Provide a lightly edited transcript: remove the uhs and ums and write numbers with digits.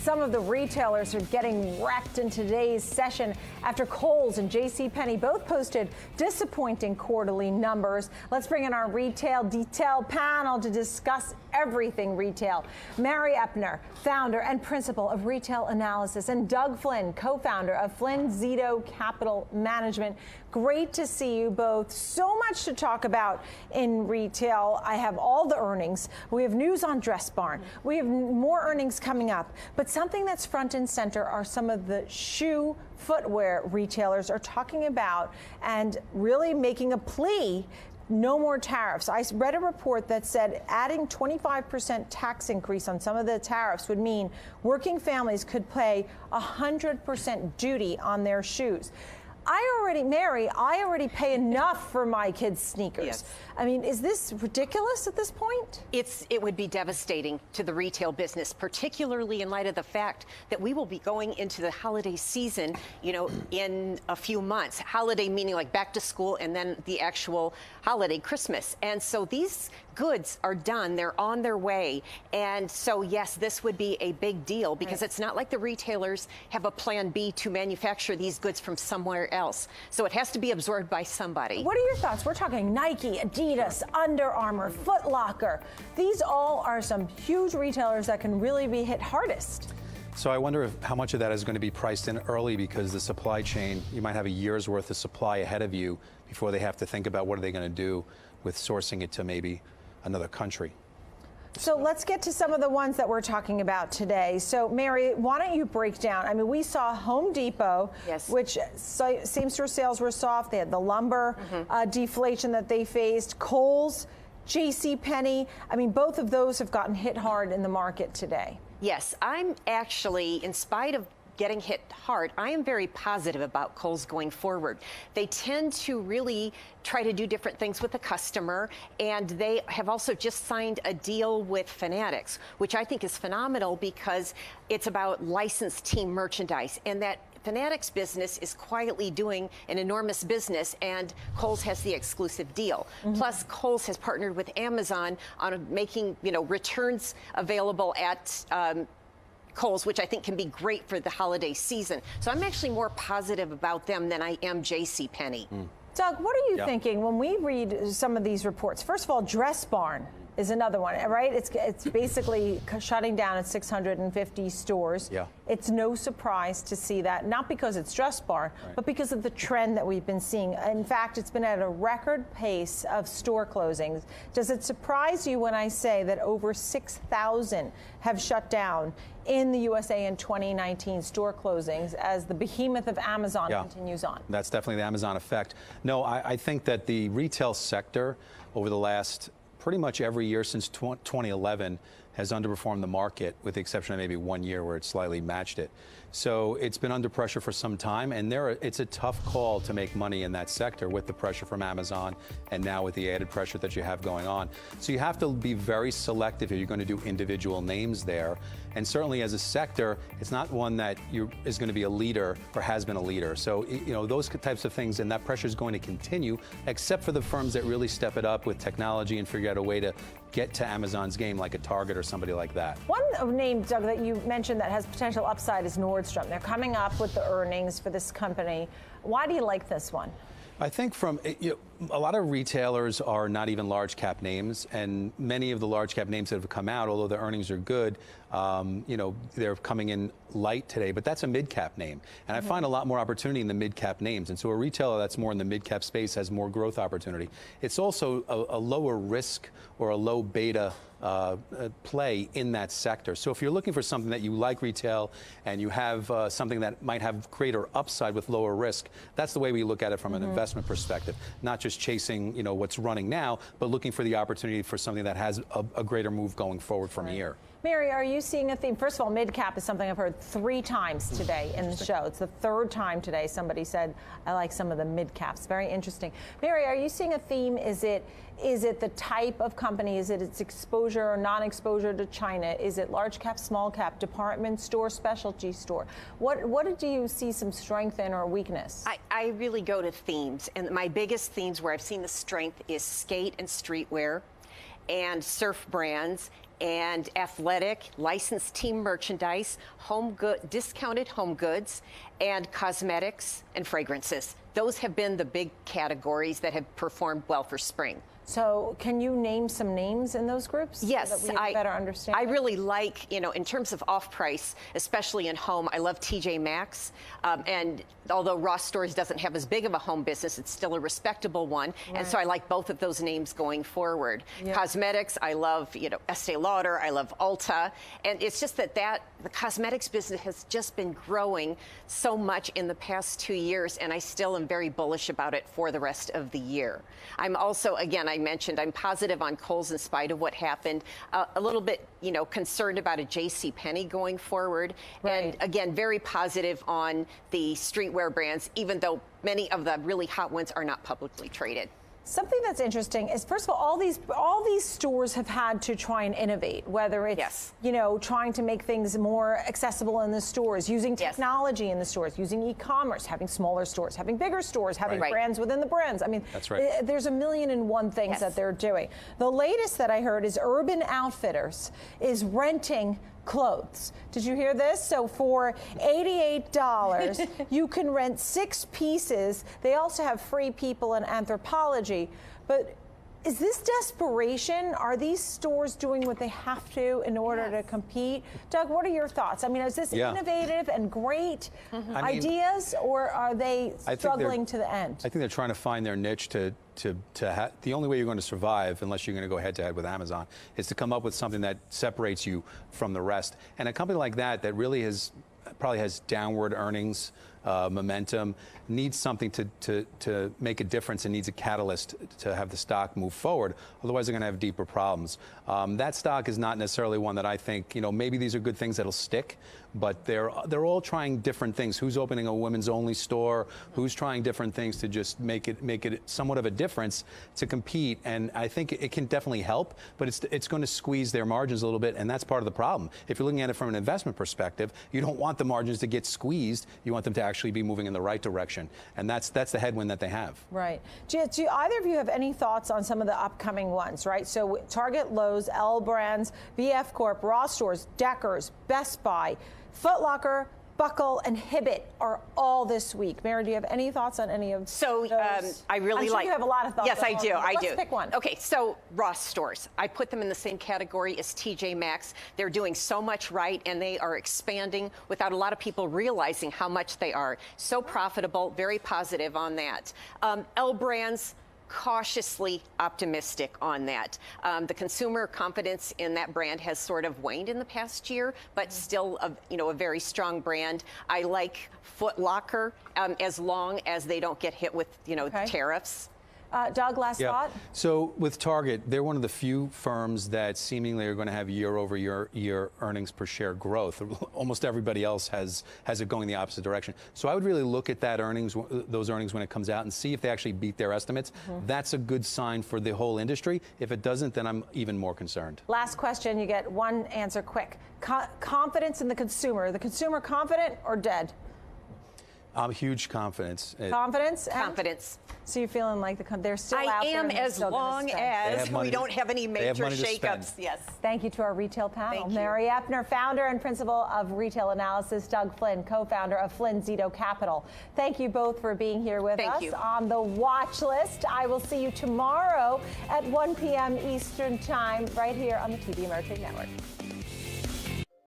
some of the retailers are getting wrecked in today's session after Kohl's and JCPenney both posted disappointing quarterly numbers. Let's bring in our retail detail panel to discuss everything retail. Mary Epner, founder and principal of Retail Analysis, and Doug Flynn, co-founder of Flynn Zito Capital Management. Great to see you both. So much to talk about in retail. I have all the earnings. We have news on Dress Barn. We have more earnings coming up. But something that's front and center are some of the shoe footwear retailers are talking about and really making a plea. No more tariffs. I read a report that said adding 25% tax increase on some of the tariffs would mean working families could pay 100% duty on their shoes. Mary, I already pay enough for my kids' sneakers. Yes. I mean, is this ridiculous at this point? It would be devastating to the retail business, particularly in light of the fact that we will be going into the holiday season, in a few months. Holiday meaning like back to school and then the actual holiday, Christmas. And so these goods are done. They're on their way. And so, yes, this would be a big deal because It's not like the retailers have a plan B to manufacture these goods from somewhere else. So it has to be absorbed by somebody. What are your thoughts? We're talking Nike, Adidas, Under Armour, Foot Locker. These all are some huge retailers that can really be hit hardest. So I wonder how much of that is going to be priced in early because the supply chain, you might have a year's worth of supply ahead of you before they have to think about what are they going to do with sourcing it to maybe another country. So let's get to some of the ones that we're talking about today. So, Mary, why don't you break down? I mean, we saw Home Depot, which same-store sales were soft. They had the lumber deflation that they faced. Kohl's, JCPenney. I mean, both of those have gotten hit hard in the market today. Yes, I'm actually, in spite of getting hit hard, I am very positive about Kohl's going forward. They tend to really try to do different things with the customer, and they have also just signed a deal with Fanatics, which I think is phenomenal because it's about licensed team merchandise, and that Fanatics business is quietly doing an enormous business, and Kohl's has the exclusive deal. Plus, Kohl's has partnered with Amazon on making, returns available at Kohl's, which I think can be great for the holiday season. So I'm actually more positive about them than I am JCPenney. Doug, what are you thinking when we read some of these reports? First of all, Dress Barn is another one, right? It's basically shutting down at 650 stores. Yeah. It's no surprise to see that, not because it's Dress Barn, but because of the trend that we've been seeing. In fact, it's been at a record pace of store closings. Does it surprise you when I say that over 6,000 have shut down in the USA in 2019 store closings as the behemoth of Amazon continues on? That's definitely the Amazon effect. No, I think that the retail sector over the last pretty much every year since 2011 has underperformed the market, with the exception of maybe 1 year where it slightly matched it. So it's been under pressure for some time, and it's a tough call to make money in that sector with the pressure from Amazon and now with the added pressure that you have going on. So you have to be very selective if you're going to do individual names there. And certainly as a sector, it's not one that is going to be a leader or has been a leader. So, those types of things, and that pressure is going to continue, except for the firms that really step it up with technology and figure out a way to get to Amazon's game, like a Target or somebody like that. One name, Doug, that you mentioned that has potential upside is Nordstrom. They're coming up with the earnings for this company. Why do you like this one? I think a lot of retailers are not even large cap names, and many of the large cap names that have come out, although the earnings are good, they're coming in light today, but that's a mid cap name. And I find a lot more opportunity in the mid cap names. And so a retailer that's more in the mid cap space has more growth opportunity. It's also a lower risk or a low beta play in that sector. So if you're looking for something that you like retail and you have something that might have greater upside with lower risk, that's the way we look at it from an investment perspective. Not just chasing what's running now, but looking for the opportunity for something that has a greater move going forward from here. Mary, are you seeing a theme? First of all, mid-cap is something I've heard 3 times today in the show. It's the 3rd time today somebody said, I like some of the mid-caps. Very interesting. Mary, are you seeing a theme? Is it the type of company? Is it its exposure or non-exposure to China? Is it large cap, small cap, department store, specialty store? What do you see some strength in or weakness? I really go to themes. And my biggest themes where I've seen the strength is skate and streetwear and surf brands and athletic, licensed team merchandise, discounted home goods, and cosmetics and fragrances. Those have been the big categories that have performed well for spring. So can you name some names in those groups? Yes, so that we have a better understanding? I really like, in terms of off-price, especially in home, I love TJ Maxx. And although Ross Stores doesn't have as big of a home business, it's still a respectable one. Right. And so I like both of those names going forward. Yeah. Cosmetics, I love, Estee Lauder, I love Ulta. And it's just that the cosmetics business has just been growing so much in the past 2 years, and I still am very bullish about it for the rest of the year. I'm also, again, I mentioned I'm positive on Kohl's in spite of what happened. A little bit, concerned about a JCPenney going forward. Right. And again, very positive on the streetwear brands, even though many of the really hot ones are not publicly traded. Something that's interesting is, first of all these stores have had to try and innovate, whether it's, yes, trying to make things more accessible in the stores, using technology in the stores, using e-commerce, having smaller stores, having bigger stores, having brands within the brands. I mean, that's right. There's a million and one things that they're doing. The latest that I heard is Urban Outfitters is renting clothes. Did you hear this? So for $88, you can rent 6 pieces. They also have Free People and Anthropology. But is this desperation? Are these stores doing what they have to in order to compete? Doug, what are your thoughts? I mean, is this innovative and great ideas, or are they struggling to the end? I think they're trying to find their niche the only way you're going to survive, unless you're going to go head-to-head with Amazon, is to come up with something that separates you from the rest. And a company like that really probably has downward earnings momentum, needs something to make a difference, and needs a catalyst to have the stock move forward. Otherwise, they're going to have deeper problems. That stock is not necessarily one that I think, maybe these are good things that'll stick, but they're all trying different things. Who's opening a women's only store? Who's trying different things to just make it somewhat of a difference to compete? And I think it can definitely help, but it's going to squeeze their margins a little bit, and that's part of the problem. If you're looking at it from an investment perspective, you don't want the margins to get squeezed. You want them to actually be moving in the right direction, and that's the headwind that they have. Right. Do either of you have any thoughts on some of the upcoming ones? Right. So Target, Lowe's, L Brands, VF Corp, Ross Stores, Deckers, Best Buy, Foot Locker, Buckle, and Hibbett are all this week. Mary, do you have any thoughts on any of those? I really I'm sure you have a lot of thoughts. Yes, I do. Let's pick one. Okay, so Ross Stores. I put them in the same category as TJ Maxx. They're doing so much right, and they are expanding without a lot of people realizing how much they are. So profitable, very positive on that. L Brands, cautiously optimistic on that. The consumer confidence in that brand has sort of waned in the past year, but still a very strong brand. I like Foot Locker as long as they don't get hit with tariffs. Doug, last thought? So with Target, they're one of the few firms that seemingly are going to have year-over-year earnings per share growth. Almost everybody else has it going the opposite direction. So I would really look at those earnings when it comes out, and see if they actually beat their estimates. That's a good sign for the whole industry. If it doesn't, then I'm even more concerned. Last question. You get one answer quick. Confidence in the consumer. The consumer confident or dead? Huge confidence. Confidence? Confidence. So you're feeling like they're still out there? I am, as long as we don't have any major shakeups. Yes. Thank you to our retail panel. Thank you. Mary Epner, founder and principal of Retail Analysis. Doug Flynn, co-founder of Flynn Zito Capital. Thank you both for being here with us on the watch list. I will see you tomorrow at 1 p.m. Eastern Time right here on the TD Ameritrade Network.